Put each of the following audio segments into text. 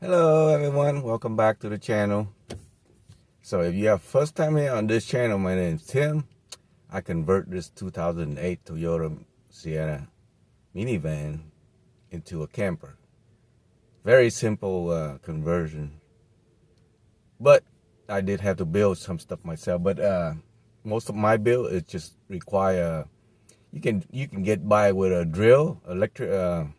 Hello everyone, welcome back to the channel. So if you have first time here on this channel, my name is Tim. I convert this 2008 Toyota Sienna Minivan into a camper. Very simple conversion. But I did have to build some stuff myself. But most of my build is just require, you can get by with a drill, electric,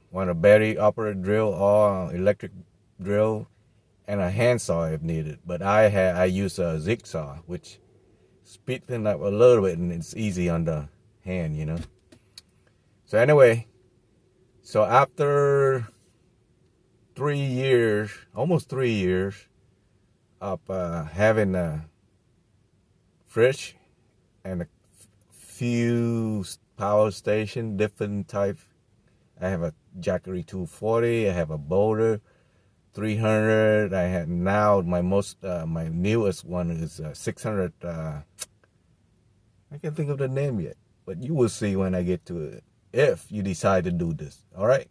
one a battery operated drill or electric drill, and a handsaw if needed. But I use a zigzag, which speeds things up a little bit and it's easy on the hand, you know. So anyway, so after 3 years, almost 3 years of having a fridge and a few power station, different type. I have a Jackery 240, I have a Boulder 300. I have now my newest one is 600. I can't think of the name yet, but you will see when I get to it. If you decide to do this, all right.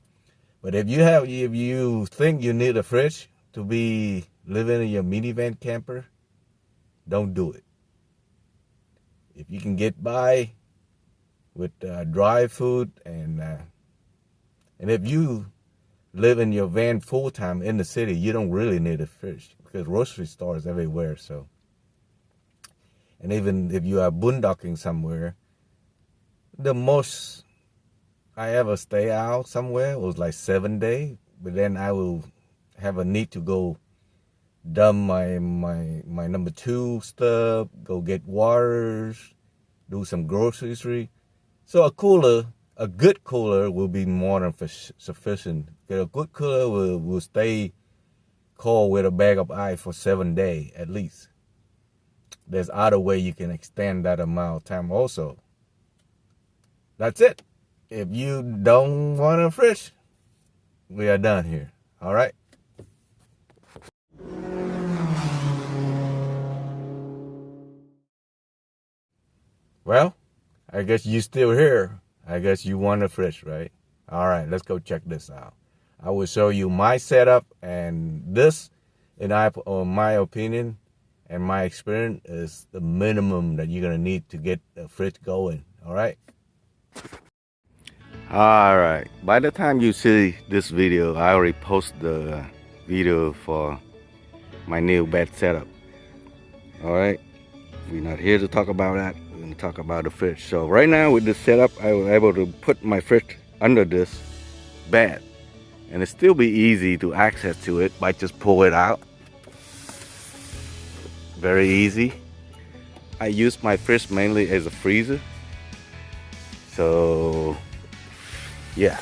But if you think you need a fridge to be living in your minivan camper, don't do it. If you can get by with dry food and if you live in your van full time in the city, you don't really need a fridge because grocery stores everywhere. So, and even if you are boondocking somewhere, the most I ever stay out somewhere was like 7 days. But then I will have a need to go dump my number two stuff, go get waters, do some grocery. So a good cooler will be more than sufficient. A good cooler will stay cold with a bag of ice for 7 days at least. There's other way you can extend that amount of time also. That's it. If you don't want a fridge, we are done here. All right. Well, I guess you still here. I guess you want a fridge, right? All right, let's go check this out. I will show you my setup, and this, in my opinion and my experience, is the minimum that you're gonna need to get a fridge going. All right. All right. By the time you see this video, I already posted the video for my new bed setup. All right. We're not here to talk about that. We're going to talk about the fridge. So right now with this setup, I was able to put my fridge under this bed. And it still be easy to access to it by just pull it out. Very easy. I use my fridge mainly as a freezer. So yeah,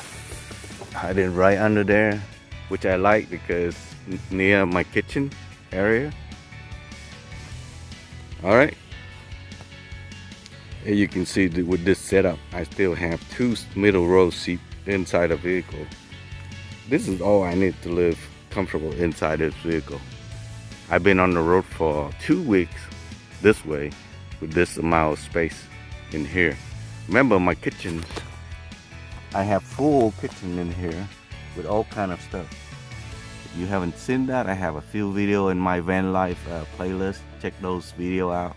I did right under there, which I like because near my kitchen area. All right. As you can see with this setup, I still have two middle row seats inside the vehicle. This is all I need to live comfortable inside this vehicle. I've been on the road for 2 weeks this way with this amount of space in here. Remember my kitchen, I have full kitchen in here with all kind of stuff. If you haven't seen that, I have a few video in my van life playlist. Check those video out,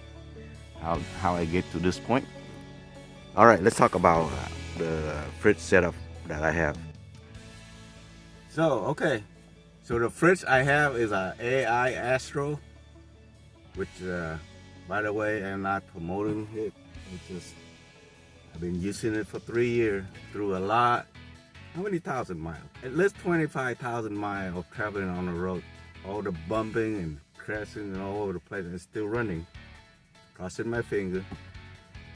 how I get to this point. All right, let's talk about the fridge setup that I have. So, okay. So the fridge I have is a AI Astro, which, by the way, I'm not promoting it. It's just, I've been using it for 3 years through a lot. How many thousand miles? At least 25,000 miles of traveling on the road. All the bumping and crashing and all over the place. It's still running. Crossing my finger.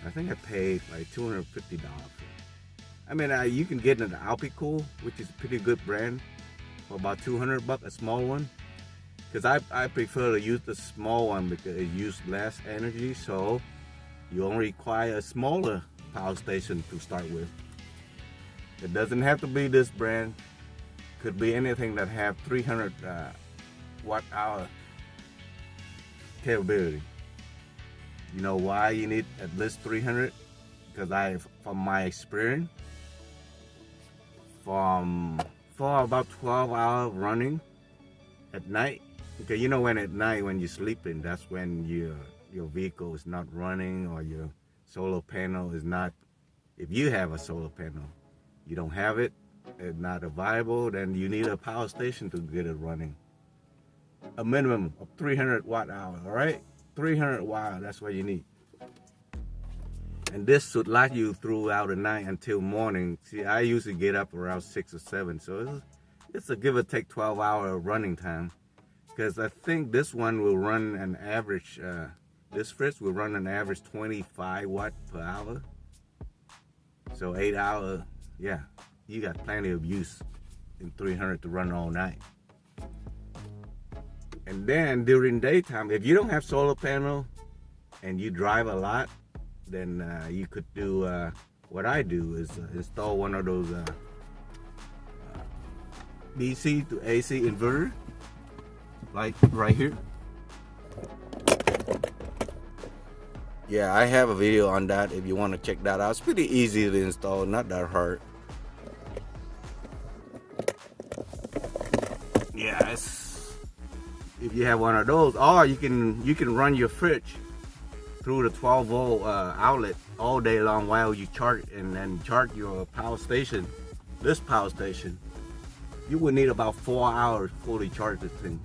I think I paid like $250 for it. I mean, you can get an Alpicool, which is a pretty good brand, for about $200, a small one. Because I prefer to use the small one because it uses less energy, so you only require a smaller power station to start with. It doesn't have to be this brand. Could be anything that have 300 watt hour capability. You know why you need at least 300? Because from my experience, for about 12 hours running, at night. Okay, you know when at night when you're sleeping, that's when your vehicle is not running or your solar panel is not. If you have a solar panel, you don't have it, it's not viable, then you need a power station to get it running. A minimum of 300 watt hour, all right? 300 watt, that's what you need. And this should last you throughout the night until morning. See, I usually get up around 6 or 7, so it's a give or take 12-hour running time. Because I think this one will run an average, this fridge will run an average 25 watt per hour. So 8 hours, yeah, you got plenty of use in 300 to run all night. And then during daytime, if you don't have solar panel and you drive a lot, then you could do what I do is install one of those DC to AC inverter, like right here. Yeah, I have a video on that if you want to check that out. It's pretty easy to install, not that hard. Yeah, if you have one of those, or you can run your fridge through the 12-volt outlet all day long while you charge and then charge your power station. This power station, you would need about 4 hours fully charge this thing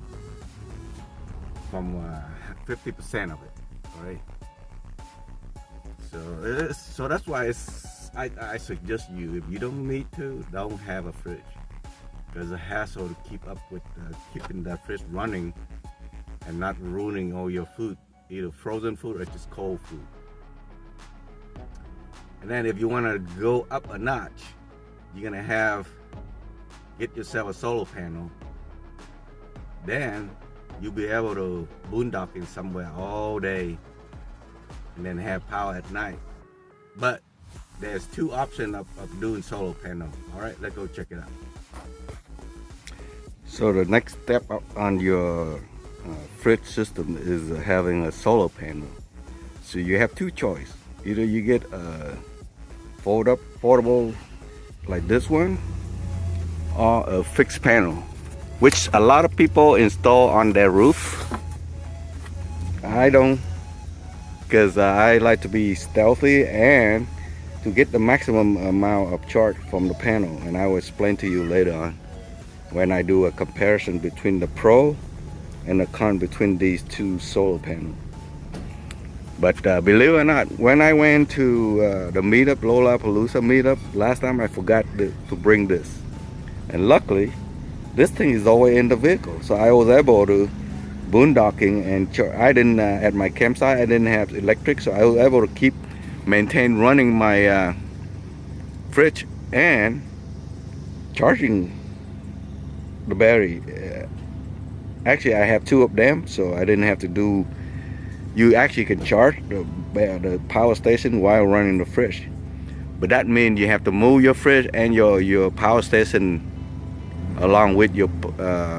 from 50% of it. All right. So that's why I suggest you, if you don't need to, don't have a fridge. There's a hassle to keep up with keeping that fridge running and not ruining all your food, either frozen food or just cold food. And then if you want to go up a notch, you're gonna get yourself a solar panel. Then you'll be able to boondocking somewhere all day and then have power at night. But there's two options of doing solar panel. All right, let's go check it out. So the next step on your fridge system is having a solar panel. So you have two choices. Either you get a fold-up portable like this one, or a fixed panel, which a lot of people install on their roof. I don't, because I like to be stealthy and to get the maximum amount of charge from the panel, and I will explain to you later on when I do a comparison between the pro and the con between these two solar panels. But believe it or not, when I went to the meetup, Lollapalooza meetup, last time I forgot to bring this. And luckily, this thing is always in the vehicle. So I was able to boondocking and I didn't, at my campsite, I didn't have electric. So I was able to maintain running my fridge and charging the battery. Actually, I have two of them, so I didn't have to do. You actually can charge the power station while running the fridge, but that means you have to move your fridge and your power station along with your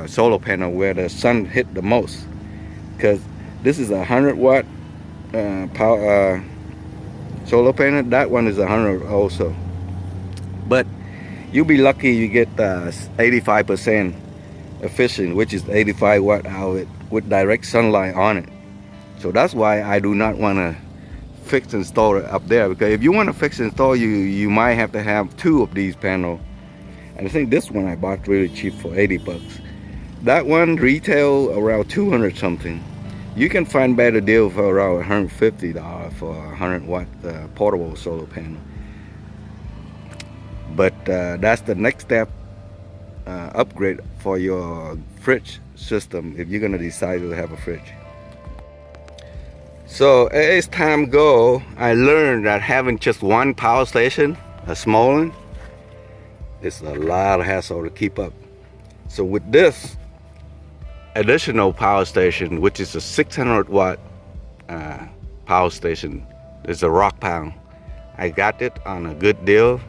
solar panel where the sun hit the most, because this is a 100 watt power solar panel. That one is 100 also, but you'll be lucky you get 85% efficient, which is 85 watt hour with direct sunlight on it. So that's why I do not want to fix install it up there, because if you want to fix install, you might have to have two of these panels. And I think this one I bought really cheap for 80 bucks. That one retail around 200 something. You can find better deal for around $150 for a 100 watt portable solar panel. But that's the next step upgrade for your fridge system if you're gonna decide to have a fridge. So as time go, I learned that having just one power station, a small one, is a lot of hassle to keep up. So with this additional power station, which is a 600 watt power station, it's a RockPals. I got it on a good deal.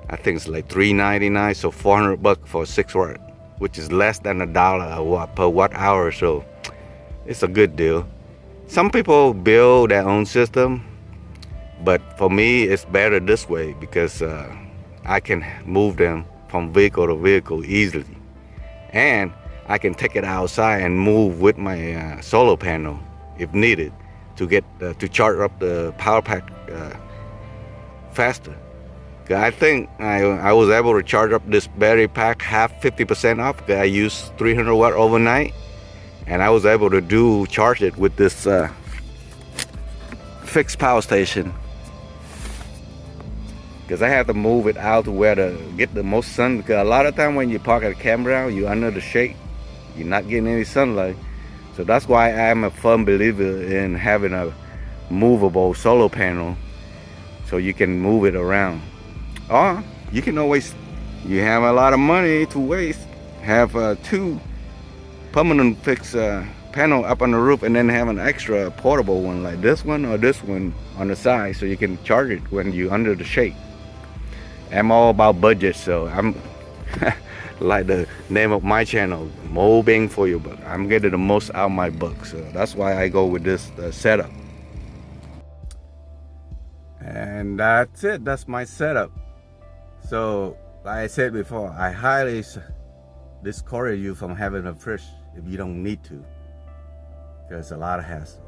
I think it's like $3.99, so 400 bucks for 6 watt, which is less than $1 a watt per watt hour. So it's a good deal. Some people build their own system, but for me it's better this way because I can move them from vehicle to vehicle easily. And I can take it outside and move with my solar panel if needed to get to charge up the power pack faster. I think I was able to charge up this battery pack half 50% off because I used 300 watt overnight, and I was able to charge it with this fixed power station because I have to move it out to where to get the most sun, because a lot of time when you park at a campground, you're under the shade, you're not getting any sunlight. So that's why I'm a firm believer in having a movable solar panel so you can move it around. Or you can always, you have a lot of money to waste, have 2 permanent fixed panel up on the roof and then have an extra portable one like this one or this one on the side so you can charge it when you're under the shade. I'm all about budget, so I'm like the name of my channel, more bang for your buck. I'm getting the most out of my buck, so that's why I go with this setup. And that's it, that's my setup. So like I said before, I highly discourage you from having a fridge if you don't need to, because it's a lot of hassle.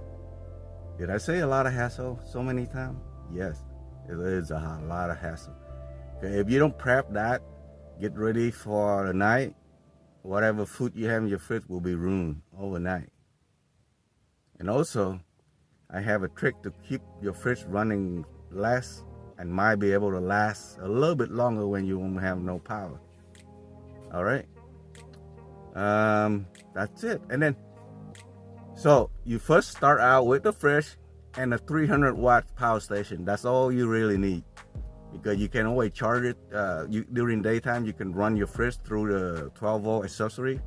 Did I say a lot of hassle so many times? Yes, it is a lot of hassle. Okay, if you don't prep that, get ready for the night, whatever food you have in your fridge will be ruined overnight. And also, I have a trick to keep your fridge running less and might be able to last a little bit longer when you won't have no power. All right, that's it. And then, so you first start out with the fridge and a 300 watt power station. That's all you really need, because you can always charge it. During daytime, you can run your fridge through the 12 volt accessory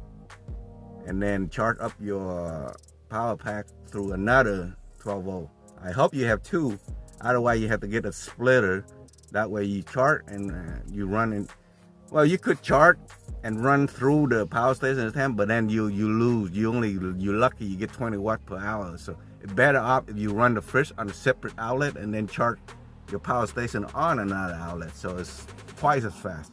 and then charge up your power pack through another 12 volt. I hope you have 2. Otherwise, you have to get a splitter. That way you charge and you run in. Well, you could charge and run through the power station at the time, but then you lose. You're lucky you get 20 watts per hour. So it's better off if you run the fridge on a separate outlet and then charge your power station on another outlet. So it's twice as fast.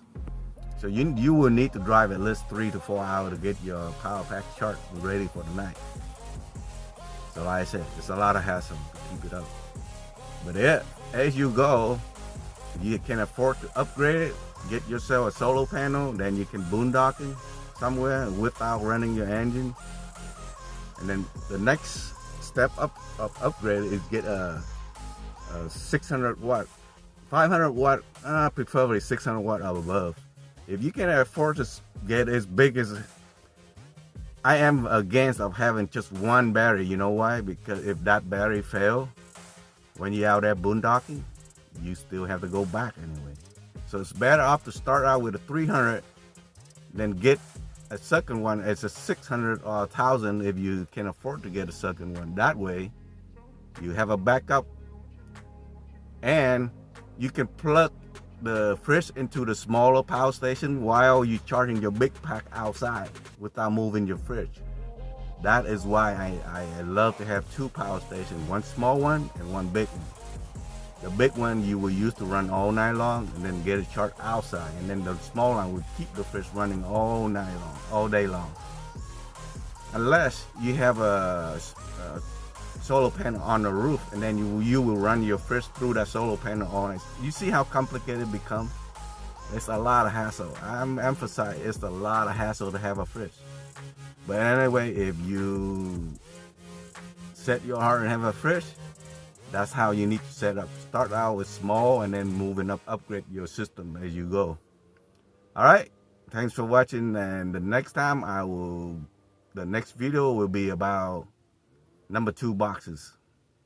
So you will need to drive at least 3 to 4 hours to get your power pack charged and ready for the night. So like I said, it's a lot of hassle to keep it up. But as you go, you can afford to upgrade it, get yourself a solar panel, then you can boondocking somewhere without running your engine. And then the next step up of upgrade is get a 600 watt, 500 watt, preferably 600 watt or above. If you can afford to get as big as, I am against of having just one battery. You know why? Because if that battery fails, when you're out there boondocking, you still have to go back anyway. So it's better off to start out with a 300, then get a second one. It's a 600 or 1,000 if you can afford to get a second one. That way, you have a backup, and you can plug the fridge into the smaller power station while you're charging your big pack outside without moving your fridge. That is why I love to have 2 power stations, one small one and one big one. The big one you will use to run all night long and then get it charged outside. And then the small one will keep the fridge running all night long, all day long. Unless you have a solar panel on the roof, and then you will run your fridge through that solar panel all night. You see how complicated it becomes? It's a lot of hassle. I'm emphasizing it's a lot of hassle to have a fridge. But anyway, if you set your heart and have a fridge, that's how you need to set up. Start out with small and then moving up, upgrade your system as you go. All right, thanks for watching. And the next time the next video will be about number 2 boxes.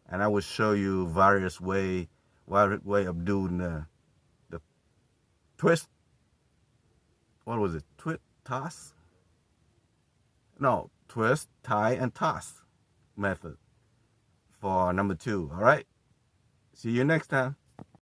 And I will show you various way of doing the twist. What was it? Toss? No, twist, tie, and toss method for number 2. All right. See you next time.